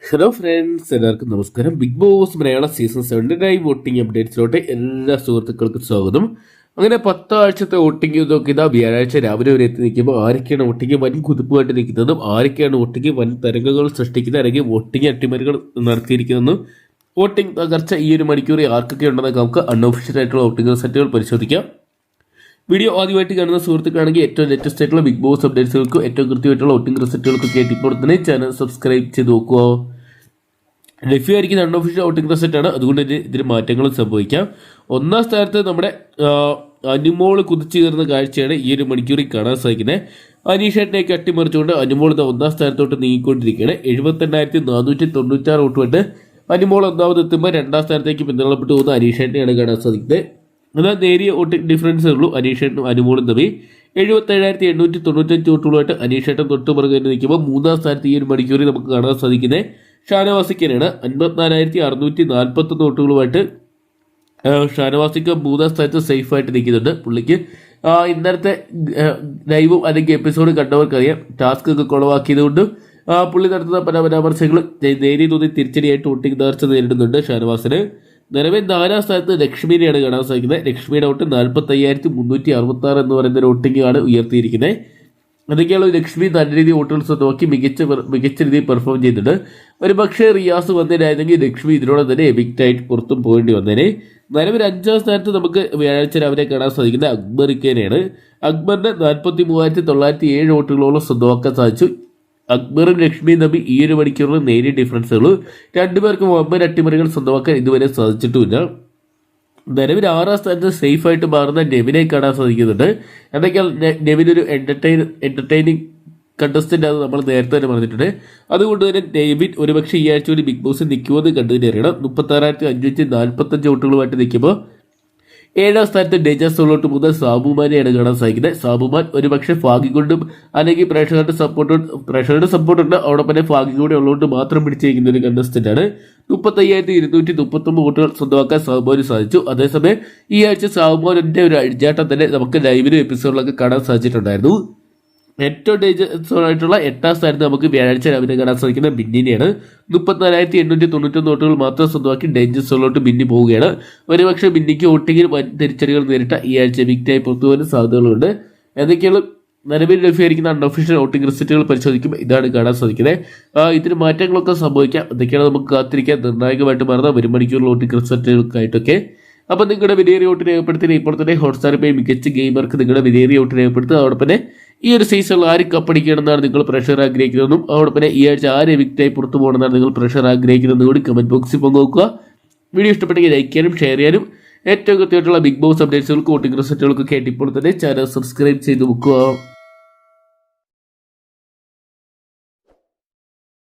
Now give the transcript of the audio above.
Hello friends, എല്ലാവർക്കും നമസ്കാരം. Big boss മലയാള season 7 live voting അപ്ഡേറ്റ്സിലോട്ട് എല്ലാ സുഹൃത്തുക്കൾക്കും സ്വാഗതം. അങ്ങനെ 10 ആഴ്ചത്തെ വോട്ടിംഗ് ഇതൊക്കെ ഇതാ വ്യാഴാഴ്ച രാവിലെ വരെ എത്തി നിൽക്കുമ്പോൾ ആരൊക്കെയാണ് വോട്ടിംഗ് വൻ കുതിപ്പുമായിട്ട് നിൽക്കുന്നതും ആരൊക്കെയാണ് വോട്ടിംഗ് വൻ തരംഗങ്ങൾ സൃഷ്ടിക്കുന്നത് അല്ലെങ്കിൽ വോട്ടിംഗ് അട്ടിമറികൾ നടത്തിയിരിക്കുന്നതെന്നും വോട്ടിംഗ് തകർച്ച ഈ ഒരു മണിക്കൂർ ആർക്കൊക്കെ ഉണ്ടെന്നൊക്കെ നമുക്ക് അൺഒഫീഷ്യൽ ആയിട്ടുള്ള വോട്ടിംഗ് റിസൾട്ടുകൾ പരിശോധിക്കാം. വീഡിയോ ആദ്യമായിട്ട് കാണുന്ന സുഹൃത്തുക്കാണെങ്കിൽ ഏറ്റവും ലേറ്റസ്റ്റ് ആയിട്ടുള്ള ബിഗ് ബോസ് അപ്ഡേറ്റ്സുകൾക്കും ഏറ്റവും കൃത്യമായിട്ടുള്ള വോട്ടിംഗ് റിസൾട്ടുകൾക്കും കേട്ട് ഇപ്പോൾ തന്നെ ചാനൽ സബ്സ്ക്രൈബ് ചെയ്ത് നോക്കുക. ലഭ്യമായിരിക്കുന്ന അൺഒഫീഷ്യൽ വോട്ടിംഗ് റിസൾട്ടാണ്, അതുകൊണ്ട് തന്നെ ഇതിന് മാറ്റങ്ങളും സംഭവിക്കാം. ഒന്നാം സ്ഥാനത്ത് നമ്മുടെ അനുമോൾ കുതിച്ചു കയറുന്ന കാഴ്ചയാണ് ഈ ഒരു മണിക്കൂറിൽ കാണാൻ സാധിക്കുന്നത്. അനീഷേട്ടനെയൊക്കെ അട്ടിമറിച്ചുകൊണ്ട് അനുമോൾ ഒന്നാം സ്ഥാനത്തോട്ട് നീങ്ങിക്കൊണ്ടിരിക്കുകയാണ്. 78,496 വോട്ടുമായിട്ട് അനുമോൾ ഒന്നാമത് എത്തുമ്പോൾ രണ്ടാം സ്ഥാനത്തേക്ക് പിന്തള്ളപ്പെട്ടു പോകുന്ന അനീഷേട്ടനെയാണ് കാണാൻ സാധിക്കുന്നത്. എന്നാൽ നേരിയ വോട്ടിംഗ് ഡിഫറൻസേ ഉള്ളൂ അനീഷേട്ടനും അനുമോളും തമ്മിൽ. 77,895 വോട്ടുകളുമായിട്ട് അനീഷേട്ടൻ തൊട്ട് പുറകെ നിൽക്കുമ്പോൾ മൂന്നാം സ്ഥാനത്ത് ഈ ഒരു മണിക്കൂറിൽ നമുക്ക് കാണാൻ സാധിക്കുന്നത് ഷാനവാസിക്കനാണ്. 54,641 വോട്ടുകളുമായിട്ട് ഷാനവാസിക്ക് മൂന്നാം സ്ഥാനത്ത് സേഫായിട്ട് നിൽക്കുന്നുണ്ട്. പുള്ളിക്ക് ഇന്നലത്തെ ലൈവും അല്ലെങ്കിൽ എപ്പിസോഡ് കണ്ടവർക്കറിയാം, ടാസ്ക് ഒക്കെ കുളവാക്കിയതുകൊണ്ടും പുള്ളി നടത്തുന്ന പല പരാമർശങ്ങൾ നേരിയ തോന്നി തിരിച്ചടിയായിട്ട് വോട്ടിംഗ് തകർച്ച നേരിടുന്നുണ്ട് ഷാനവാസിന്. നിലവിൽ 4ാം സ്ഥാനത്ത് ലക്ഷ്മിനെയാണ് കാണാൻ സാധിക്കുന്നത്. ലക്ഷ്മിയുടെ വോട്ട് 45,366 എന്ന് പറയുന്ന ഒരു വോട്ടിംഗാണ് ഉയർത്തിയിരിക്കുന്നത്. അതൊക്കെയാണ് ലക്ഷ്മി നല്ല രീതിയിൽ വോട്ടുകൾ സ്വന്തമാക്കി മികച്ച രീതിയിൽ പെർഫോം ചെയ്യുന്നുണ്ട്. ഒരു പക്ഷേ റിയാസ് വന്നതിനായിരുന്നെങ്കിൽ ലക്ഷ്മി ഇതിനോടെ തന്നെ എവിക്റ്റായിട്ട് പുറത്തും പോകേണ്ടി വന്നേനെ. നിലവിൽ 5ാം സ്ഥാനത്ത് നമുക്ക് വ്യാഴാഴ്ച രാവിലെ കാണാൻ സാധിക്കുന്നത് അക്ബറിക്കേനെയാണ്. അക്ബറിന് 43,907 വോട്ടുകളോളം സ്വന്തമാക്കാൻ സാധിച്ചു. അക്ബറും ലക്ഷ്മിയും തമ്മിൽ ഈ ഒരു മണിക്കൂറിൽ നേരിയ ഡിഫറൻസുള്ളൂ. രണ്ടുപേർക്കും വമ്പൻ അട്ടിമറികൾ സ്വന്തമാക്കാൻ ഇതുവരെ സാധിച്ചിട്ടുമില്ല. നിലവിൽ 6ാം സ്ഥാനത്ത് സേഫായിട്ട് മാറുന്ന നെവിനെ കാണാൻ സാധിക്കുന്നുണ്ട്. എന്തൊക്കെയാൽ നെവിൻ ഒരു എന്റർടൈനിങ് കണ്ടസ്റ്റന്റ് ആണ് നമ്മൾ നേരത്തെ തന്നെ പറഞ്ഞിട്ടുണ്ട്. അതുകൊണ്ട് തന്നെ നെവിൻ ഒരുപക്ഷെ ഈ ആഴ്ച ഒരു ബിഗ് ബോസിൽ നിൽക്കുമെന്ന് കണ്ടതിന് അറിയണം. 36,545 വോട്ടുകളുമായിട്ട് നിൽക്കുമ്പോൾ 7ാം സ്ഥാനത്ത് ഡേജാസോളോട്ട് മുതൽ സാബുമാനെയാണ് കാണാൻ സാധിക്കുന്നത്. സാബുമാൻ ഒരുപക്ഷെ ഭാഗ്യം കൊണ്ടും അല്ലെങ്കിൽ പ്രേക്ഷകരുടെ സപ്പോർട്ടുണ്ട് അവിടെ തന്നെ ഭാഗ്യം കൂടെ ഉള്ളതുകൊണ്ട് മാത്രം പിടിച്ചിരിക്കുന്ന ഒരു കണ്ടസ്റ്റന്റ് ആണ്. 35,239 വോട്ടുകൾ സ്വന്തമാക്കാൻ സാബുമാന് സാധിച്ചു. അതേസമയം ഈ ആഴ്ച സാബുമാനിന്റെ ഒരു അഴിഞ്ഞാട്ടം തന്നെ നമുക്ക് ലൈവിലും എപ്പിസോഡിലൊക്കെ കാണാൻ സാധിച്ചിട്ടുണ്ടായിരുന്നു. ഏറ്റവും ഡേഞ്ചറസ് ആയിട്ടുള്ള 8ാം സ്ഥാനത്ത് നമുക്ക് വ്യാഴാഴ്ച രാവിലെ കാണാൻ സാധിക്കുന്ന ബിന്നിനെയാണ്. 34,891 വോട്ടുകൾ മാത്രം സ്വന്തമാക്കി ഡേഞ്ചറസിലോട്ട് ബിന്നി പോവുകയാണ്. ഒരുപക്ഷെ ബിന്നിക്ക് വോട്ടിങ്ങിൽ വൻ തിരിച്ചടികൾ നേരിട്ട ഈ ആഴ്ച വിക്റ്റായി പുറത്തു പോകാൻ സാധ്യതകളുണ്ട്. എന്തൊക്കെയാണ് നിലവിൽ ലഭ്യമായിരിക്കുന്ന അൺഒഫീഷ്യൽ വോട്ടിംഗ് റിസൾട്ടുകൾ പരിശോധിക്കുമ്പോൾ ഇതാണ് കാണാൻ സാധിക്കുന്നത്. ഇതിന് മാറ്റങ്ങളൊക്കെ സംഭവിക്കാം. എന്തൊക്കെയാണ് നമുക്ക് കാത്തിരിക്കാൻ നിർണായകമായിട്ട് മാറുന്ന ഒരു മണിക്കൂർ വോട്ടിംഗ് റിസൾട്ടുകൾക്കായിട്ടൊക്കെ. അപ്പോൾ നിങ്ങളുടെ വിലയേറിയ വോട്ട് രേഖപ്പെടുത്തി ഇപ്പോൾ തന്നെ ഹോട്ട്സ്റ്റാറിൽ പോയി മികച്ച ഗെയിമർക്ക് നിങ്ങളുടെ വിലയേറിയ വോട്ട് രേഖപ്പെടുത്തുക. അതോടൊപ്പം തന്നെ ഈ ഒരു സീസണിൽ ആര് കപ്പടിക്കണമെന്നാണ് നിങ്ങൾ പ്രഷർ ആഗ്രഹിക്കുന്നതെന്നും അതോടൊപ്പം തന്നെ ഈ ആഴ്ച ആര് വിക്റ്റായി പുറത്തു പോകണമെന്നാണ് നിങ്ങൾ പ്രഷർ ആഗ്രഹിക്കുന്നതെന്നും കൂടി കമന്റ് ബോക്സിൽ പങ്കുവെക്കുക. വീഡിയോ ഇഷ്ടപ്പെട്ടെങ്കിൽ ലൈക്ക് ചെയ്യാനും ഷെയർ ചെയ്യാനും ഏറ്റവും കൃത്യമായിട്ടുള്ള ബിഗ് ബോസ് അപ്ഡേറ്റ്സുകൾക്ക് വോട്ടിംഗ് റിസൾട്ടുകൾക്ക് കേട്ട് ഇപ്പോൾ തന്നെ ചാനൽ സബ്സ്ക്രൈബ് ചെയ്ത് വെക്കുക.